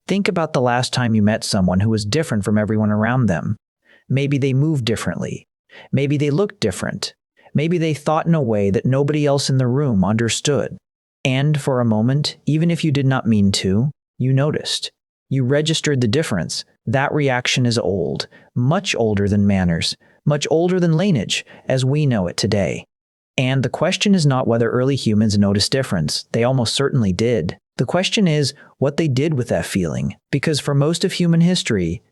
Think about the last time you met someone who was different from everyone around them. Maybe they moved differently. Maybe they looked different. Maybe they thought in a way that nobody else in the room understood. And for a moment, even if you did not mean to, you noticed. You registered the difference. That reaction is old, much older than manners, much older than lineage, as we know it today. And the question is not whether early humans noticed difference. They almost certainly did. The question is what they did with that feeling, because for most of human history,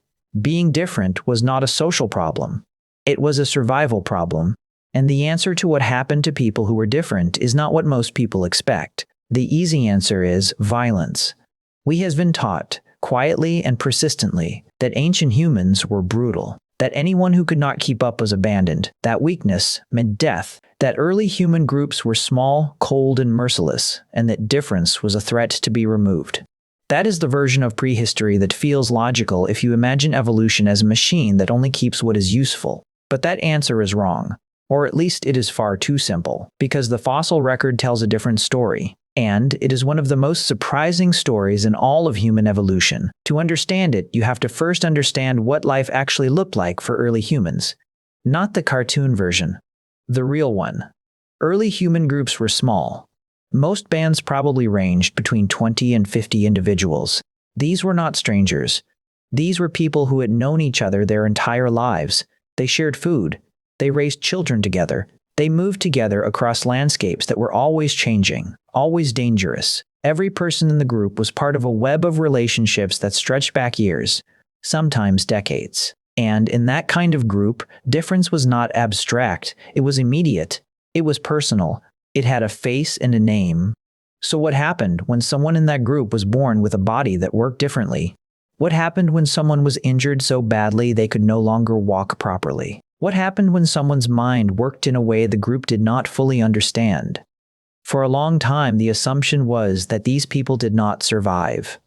being different was not a social problem. It was a survival problem. And the answer to what happened to people who were different is not what most people expect. The easy answer is violence. We have been taught, quietly and persistently, that ancient humans were brutal, that anyone who could not keep up was abandoned, that weakness meant death, that early human groups were small, cold, and merciless, and that difference was a threat to be removed. That is the version of prehistory that feels logical if you imagine evolution as a machine that only keeps what is useful. But that answer is wrong. Or at least it is far too simple, because the fossil record tells a different story. And it is one of the most surprising stories in all of human evolution. To understand it, you have to first understand what life actually looked like for early humans. Not the cartoon version. The real one. Early human groups were small. Most bands probably ranged between 20 and 50 individuals. These were not strangers. These were people who had known each other their entire lives. They shared food. They raised children together. They moved together across landscapes that were always changing, always dangerous. Every person in the group was part of a web of relationships that stretched back years, sometimes decades. And in that kind of group, difference was not abstract. It was immediate. It was personal. It had a face and a name. So what happened when someone in that group was born with a body that worked differently? What happened when someone was injured so badly they could no longer walk properly? What happened when someone's mind worked in a way the group did not fully understand? For a long time, the assumption was that these people did not survive.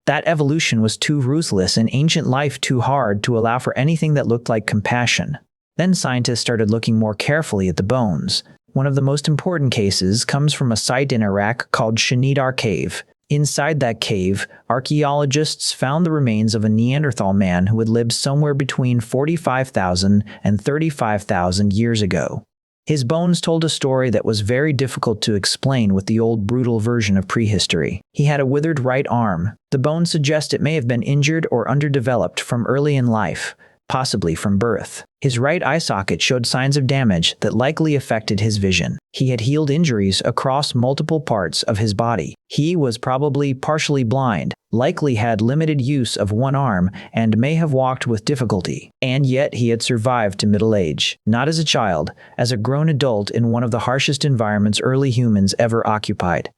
That evolution was too ruthless and ancient life too hard to allow for anything that looked like compassion. Then scientists started looking more carefully at the bones. One of the most important cases comes from a site in Iraq called Shanidar Cave. Inside that cave, archaeologists found the remains of a Neanderthal man who had lived somewhere between 45,000 and 35,000 years ago. His bones told a story that was very difficult to explain with the old brutal version of prehistory. He had a withered right arm. The bones suggest it may have been injured or underdeveloped from early in life, possibly from birth. His right eye socket showed signs of damage that likely affected his vision. He had healed injuries across multiple parts of his body. He was probably partially blind, likely had limited use of one arm, and may have walked with difficulty. And yet he had survived to middle age, not as a child, as a grown adult in one of the harshest environments early humans ever occupied.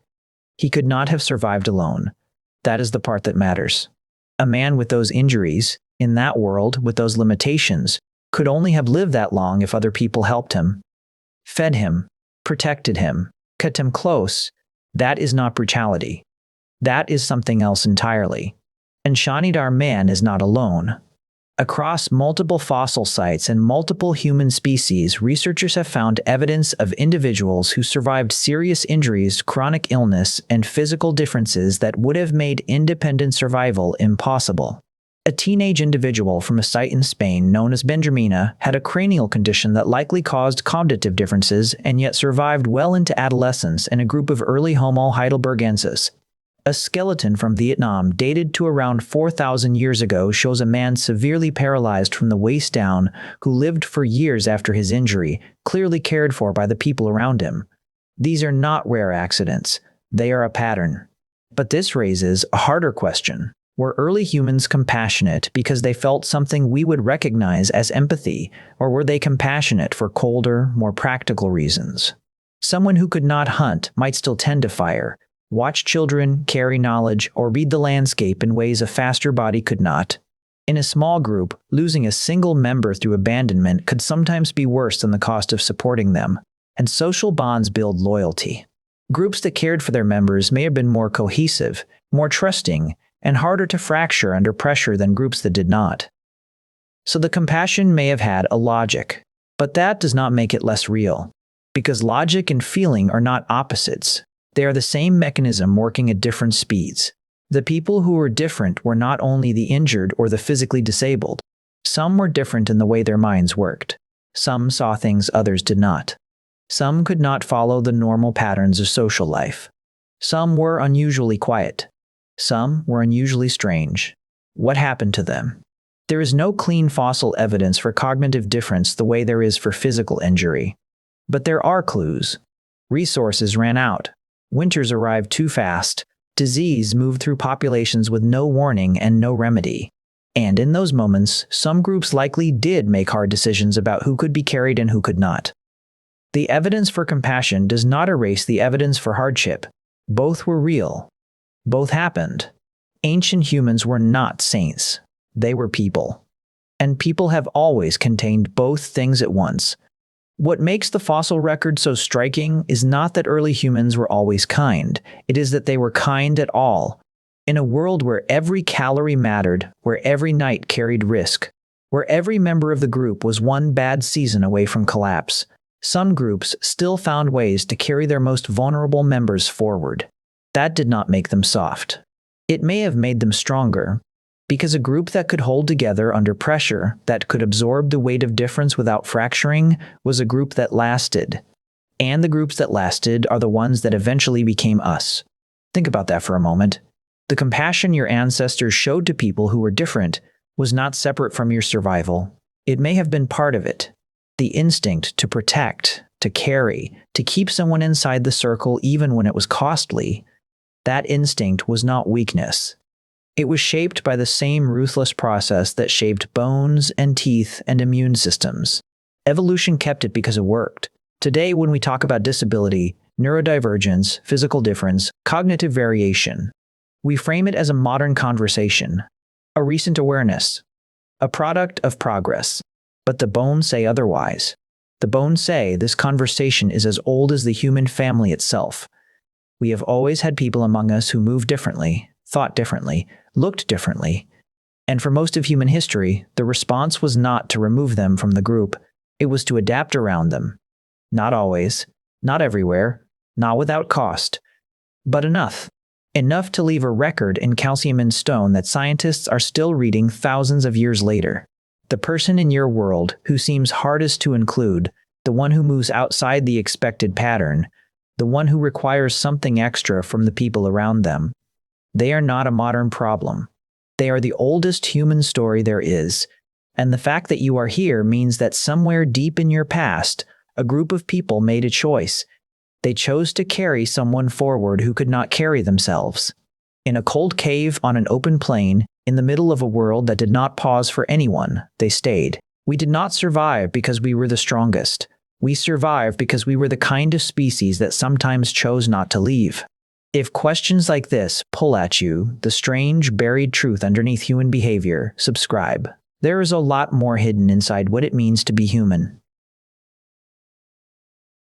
He could not have survived alone. That is the part that matters. A man with those injuries, in that world, with those limitations, could only have lived that long if other people helped him, fed him, protected him, kept him close. That is not brutality. That is something else entirely. And Shanidar man is not alone. Across multiple fossil sites and multiple human species, researchers have found evidence of individuals who survived serious injuries, chronic illness, and physical differences that would have made independent survival impossible. A teenage individual from a site in Spain known as Benjamina had a cranial condition that likely caused cognitive differences and yet survived well into adolescence in a group of early Homo heidelbergensis. A skeleton from Vietnam dated to around 4,000 years ago shows a man severely paralyzed from the waist down who lived for years after his injury, clearly cared for by the people around him. These are not rare accidents. They are a pattern. But this raises a harder question. Were early humans compassionate because they felt something we would recognize as empathy, or were they compassionate for colder, more practical reasons? Someone who could not hunt might still tend to fire, watch children, carry knowledge, or read the landscape in ways a faster body could not. In a small group, losing a single member through abandonment could sometimes be worse than the cost of supporting them, and social bonds build loyalty. Groups that cared for their members may have been more cohesive, more trusting, and harder to fracture under pressure than groups that did not. So the compassion may have had a logic, but that does not make it less real, because logic and feeling are not opposites. They are the same mechanism working at different speeds. The people who were different were not only the injured or the physically disabled. Some were different in the way their minds worked. Some saw things others did not. Some could not follow the normal patterns of social life. Some were unusually quiet. Some were unusually strange. What happened to them? There is no clean fossil evidence for cognitive difference the way there is for physical injury. But there are clues. Resources ran out. Winters arrived too fast. Disease moved through populations with no warning and no remedy. And in those moments, some groups likely did make hard decisions about who could be carried and who could not. The evidence for compassion does not erase the evidence for hardship. Both were real. Both happened. Ancient humans were not saints. They were people. And people have always contained both things at once. What makes the fossil record so striking is not that early humans were always kind. It is that they were kind at all. In a world where every calorie mattered, where every night carried risk, where every member of the group was one bad season away from collapse, some groups still found ways to carry their most vulnerable members forward. That did not make them soft. It may have made them stronger, because a group that could hold together under pressure, that could absorb the weight of difference without fracturing, was a group that lasted. And the groups that lasted are the ones that eventually became us. Think about that for a moment. The compassion your ancestors showed to people who were different was not separate from your survival. It may have been part of it. The instinct to protect, to carry, to keep someone inside the circle even when it was costly. That instinct was not weakness. It was shaped by the same ruthless process that shaped bones and teeth and immune systems. Evolution kept it because it worked. Today, when we talk about disability, neurodivergence, physical difference, cognitive variation, we frame it as a modern conversation, a recent awareness, a product of progress. But the bones say otherwise. The bones say this conversation is as old as the human family itself. We have always had people among us who moved differently, thought differently, looked differently. And for most of human history, the response was not to remove them from the group. It was to adapt around them. Not always, not everywhere, not without cost, but enough. Enough to leave a record in calcium and stone that scientists are still reading thousands of years later. The person in your world who seems hardest to include, the one who moves outside the expected pattern, the one who requires something extra from the people around them, they are not a modern problem. They are the oldest human story there is, and the fact that you are here means that somewhere deep in your past, a group of people made a choice. They chose to carry someone forward who could not carry themselves. In a cold cave on an open plain, in the middle of a world that did not pause for anyone, they stayed. We did not survive because we were the strongest. We survived because we were the kind of species that sometimes chose not to leave. If questions like this pull at you, the strange, buried truth underneath human behavior, subscribe. There is a lot more hidden inside what it means to be human.